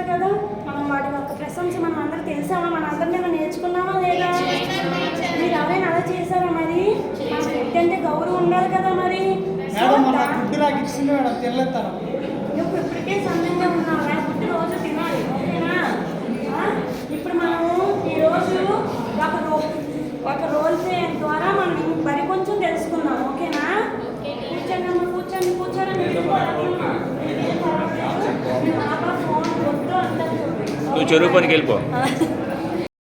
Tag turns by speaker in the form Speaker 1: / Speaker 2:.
Speaker 1: చేశారు కదా, మనం వాటి యొక్క ప్రశంస మనం అందరూ తెలిసామా, మన అందరి మీద నేర్చుకున్నామా లేదా? మీరు ఎవరైనా అలా చేశారా? మరి మన ఫుడ్ అంటే గౌరవం ఉండాలి కదా. మరి నువ్వు ఇప్పటికే సన్నంగా ఉన్నావు, ఫుడ్ రోజు తినాలి, ఓకేనా? ఇప్పుడు మనము ఈరోజు ఒక రోల్ ప్లే ద్వారా మనం మరి కొంచెం తెలుసుకుందాం, ఓకేనా? కూర్చోండి అమ్మ, కూర్చోండి, కూర్చోండి.
Speaker 2: నువ్వు చెరువు పనికి వెళ్ళిపో.